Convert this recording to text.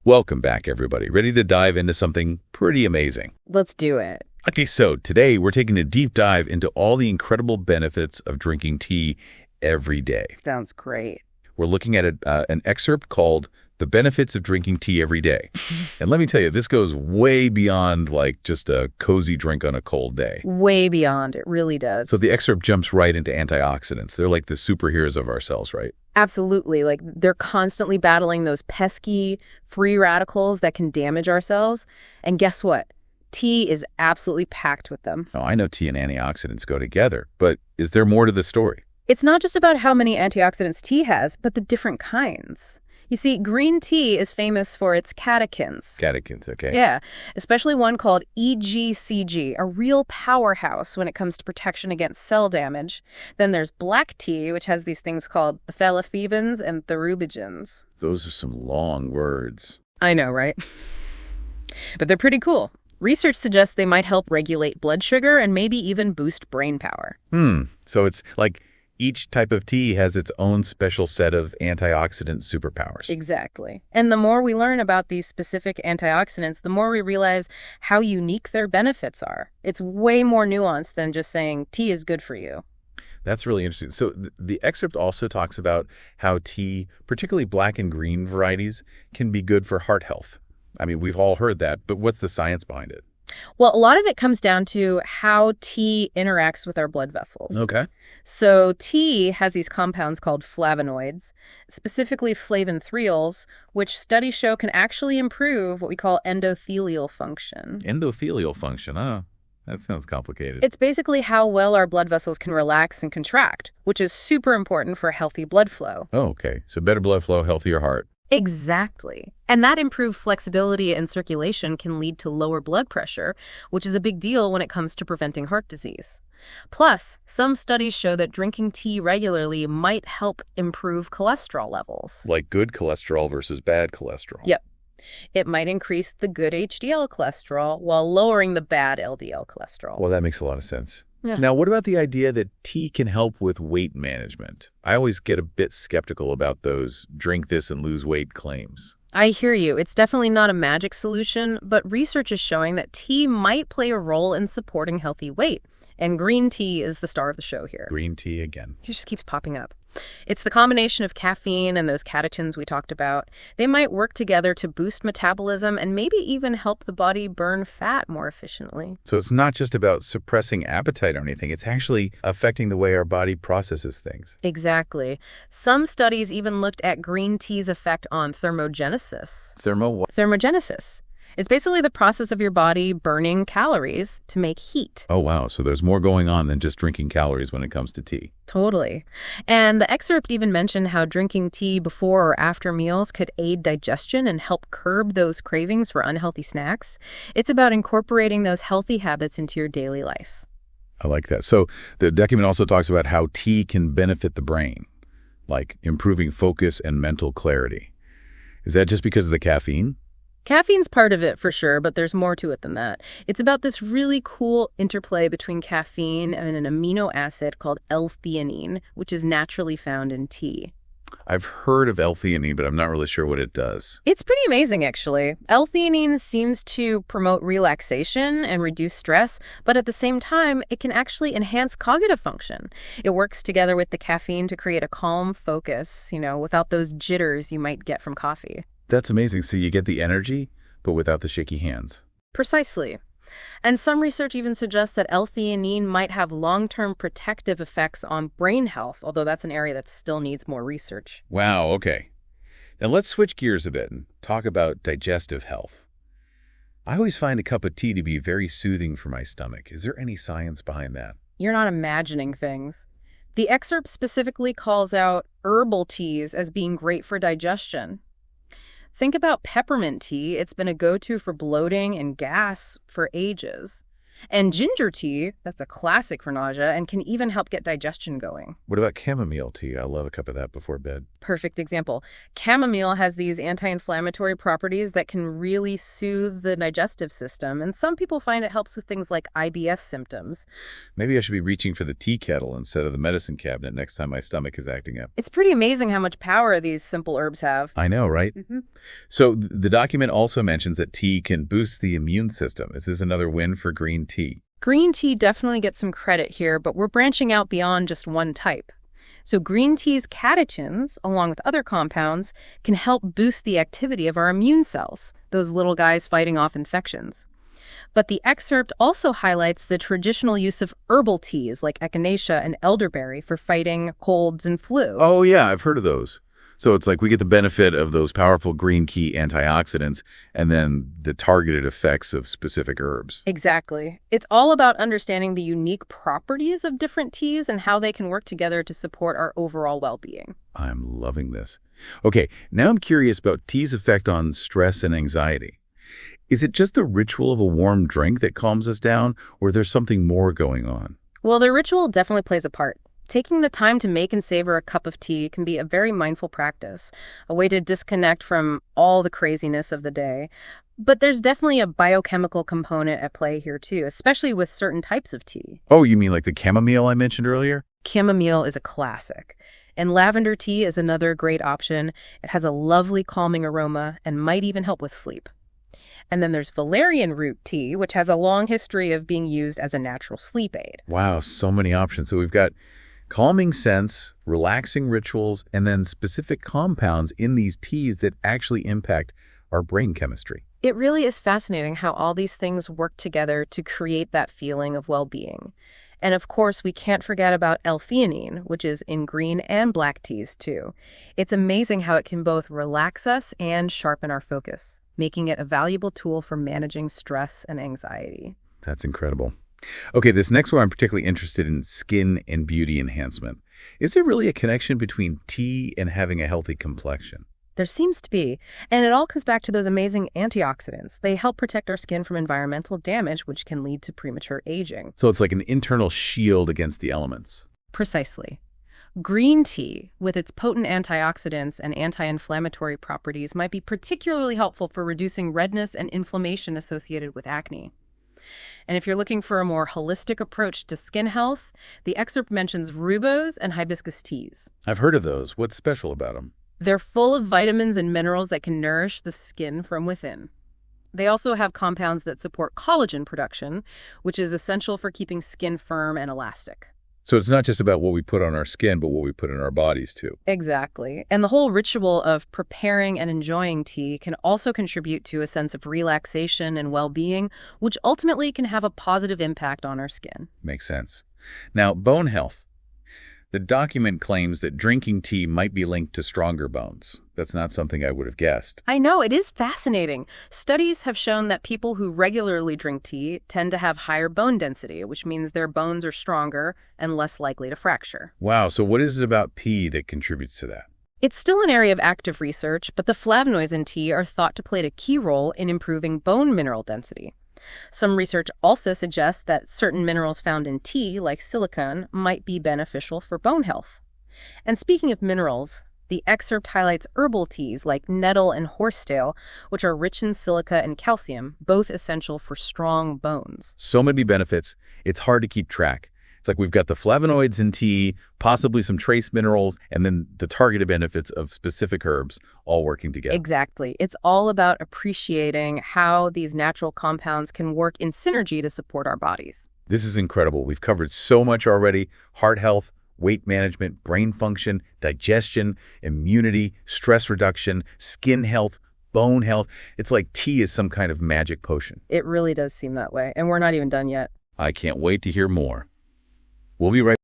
Welcome back, everybody. Ready to dive into something pretty amazing? Let's do it. Okay, so today we're taking a deep dive into all the incredible benefits of drinking tea every day. Sounds great. We're looking at an excerpt called The Benefits of Drinking Tea Every Day. And let me tell you, this goes way beyond like just a cozy drink on a cold day. Way beyond. It really does. So the excerpt jumps right into antioxidants. They're like the superheroes of our cells, right? Absolutely. Like they're constantly battling those pesky free radicals that can damage our cells. And guess what? Tea is absolutely packed with them. Oh, I know tea and antioxidants go together, but is there more to the story? It's not just about how many antioxidants tea has, but the different kinds. You see, green tea is famous for its catechins. Catechins, okay. Yeah, especially one called EGCG, a real powerhouse when it comes to protection against cell damage. Then there's black tea, which has these things called the Theaflavins and Thearubigins. Those are some long words. I know, right? But they're pretty cool. Research suggests they might help regulate blood sugar and maybe even boost brain power. So it's like each type of tea has its own special set of antioxidant superpowers. Exactly. And the more we learn about these specific antioxidants, the more we realize how unique their benefits are. It's way more nuanced than just saying tea is good for you. That's really interesting. So the excerpt also talks about how tea, particularly black and green varieties, can be good for heart health. I mean, we've all heard that, but what's the science behind it? Well, a lot of it comes down to how tea interacts with our blood vessels. Okay. So tea has these compounds called flavonoids, specifically flavonoids, which studies show can actually improve what we call endothelial function. Endothelial function, that sounds complicated. It's basically how well our blood vessels can relax and contract, which is super important for healthy blood flow. Oh, okay. So better blood flow, healthier heart. Exactly. And that improved flexibility and circulation can lead to lower blood pressure, which is a big deal when it comes to preventing heart disease. Plus, some studies show that drinking tea regularly might help improve cholesterol levels. Like good cholesterol versus bad cholesterol. Yep. It might increase the good HDL cholesterol while lowering the bad LDL cholesterol. Well, that makes a lot of sense. Yeah. Now, what about the idea that tea can help with weight management? I always get a bit skeptical about those drink this and lose weight claims. I hear you. It's definitely not a magic solution, but research is showing that tea might play a role in supporting healthy weight. And green tea is the star of the show here. Green tea again. It just keeps popping up. It's the combination of caffeine and those catechins we talked about. They might work together to boost metabolism and maybe even help the body burn fat more efficiently. So it's not just about suppressing appetite or anything. It's actually affecting the way our body processes things. Exactly. Some studies even looked at green tea's effect on thermogenesis. Thermogenesis. It's basically the process of your body burning calories to make heat. Oh, wow. So there's more going on than just drinking calories when it comes to tea. Totally. And the excerpt even mentioned how drinking tea before or after meals could aid digestion and help curb those cravings for unhealthy snacks. It's about incorporating those healthy habits into your daily life. I like that. So the document also talks about how tea can benefit the brain, like improving focus and mental clarity. Is that just because of the caffeine? Caffeine's part of it for sure, but there's more to it than that. It's about this really cool interplay between caffeine and an amino acid called L-theanine, which is naturally found in tea. I've heard of L-theanine, but I'm not really sure what it does. It's pretty amazing, actually. L-theanine seems to promote relaxation and reduce stress, but at the same time, it can actually enhance cognitive function. It works together with the caffeine to create a calm focus, without those jitters you might get from coffee. That's amazing. So you get the energy, but without the shaky hands. Precisely. And some research even suggests that L-theanine might have long-term protective effects on brain health, although that's an area that still needs more research. Wow, okay. Now let's switch gears a bit and talk about digestive health. I always find a cup of tea to be very soothing for my stomach. Is there any science behind that? You're not imagining things. The excerpt specifically calls out herbal teas as being great for digestion. Think about peppermint tea. It's been a go-to for bloating and gas for ages. And ginger tea, that's a classic for nausea and can even help get digestion going. What about chamomile tea? I love a cup of that before bed. Perfect example. Chamomile has these anti-inflammatory properties that can really soothe the digestive system, and some people find it helps with things like IBS symptoms. Maybe I should be reaching for the tea kettle instead of the medicine cabinet next time my stomach is acting up. It's pretty amazing how much power these simple herbs have. I know, right? So the document also mentions that tea can boost the immune system. Is this another win for green tea? Green tea definitely gets some credit here, but we're branching out beyond just one type. So green tea's catechins, along with other compounds, can help boost the activity of our immune cells, those little guys fighting off infections. But the excerpt also highlights the traditional use of herbal teas like echinacea and elderberry for fighting colds and flu. Oh, yeah, I've heard of those. So it's like we get the benefit of those powerful green tea antioxidants and then the targeted effects of specific herbs. Exactly. It's all about understanding the unique properties of different teas and how they can work together to support our overall well-being. I'm loving this. Okay, now I'm curious about tea's effect on stress and anxiety. Is it just the ritual of a warm drink that calms us down, or there's something more going on? Well, the ritual definitely plays a part. Taking the time to make and savor a cup of tea can be a very mindful practice, a way to disconnect from all the craziness of the day. But there's definitely a biochemical component at play here too, especially with certain types of tea. Oh, you mean like the chamomile I mentioned earlier? Chamomile is a classic. And lavender tea is another great option. It has a lovely calming aroma and might even help with sleep. And then there's valerian root tea, which has a long history of being used as a natural sleep aid. Wow, so many options. So we've got calming scents, relaxing rituals, and then specific compounds in these teas that actually impact our brain chemistry. It really is fascinating how all these things work together to create that feeling of well-being. And of course, we can't forget about L-theanine, which is in green and black teas too. It's amazing how it can both relax us and sharpen our focus, making it a valuable tool for managing stress and anxiety. That's incredible. Okay, this next one I'm particularly interested in, skin and beauty enhancement. Is there really a connection between tea and having a healthy complexion? There seems to be, and it all comes back to those amazing antioxidants. They help protect our skin from environmental damage, which can lead to premature aging. So it's like an internal shield against the elements. Precisely. Green tea, with its potent antioxidants and anti-inflammatory properties, might be particularly helpful for reducing redness and inflammation associated with acne. And if you're looking for a more holistic approach to skin health, the excerpt mentions rooibos and hibiscus teas. I've heard of those. What's special about them? They're full of vitamins and minerals that can nourish the skin from within. They also have compounds that support collagen production, which is essential for keeping skin firm and elastic. So it's not just about what we put on our skin, but what we put in our bodies, too. Exactly. And the whole ritual of preparing and enjoying tea can also contribute to a sense of relaxation and well-being, which ultimately can have a positive impact on our skin. Makes sense. Now, bone health. The document claims that drinking tea might be linked to stronger bones. That's not something I would have guessed. I know, it is fascinating. Studies have shown that people who regularly drink tea tend to have higher bone density, which means their bones are stronger and less likely to fracture. Wow, so what is it about tea that contributes to that? It's still an area of active research, but the flavonoids in tea are thought to play a key role in improving bone mineral density. Some research also suggests that certain minerals found in tea, like silicon, might be beneficial for bone health. And speaking of minerals, the excerpt highlights herbal teas like nettle and horsetail, which are rich in silica and calcium, both essential for strong bones. So many benefits, it's hard to keep track. It's like we've got the flavonoids in tea, possibly some trace minerals, and then the targeted benefits of specific herbs all working together. Exactly. It's all about appreciating how these natural compounds can work in synergy to support our bodies. This is incredible. We've covered so much already: heart health, weight management, brain function, digestion, immunity, stress reduction, skin health, bone health. It's like tea is some kind of magic potion. It really does seem that way, and we're not even done yet. I can't wait to hear more. We'll be right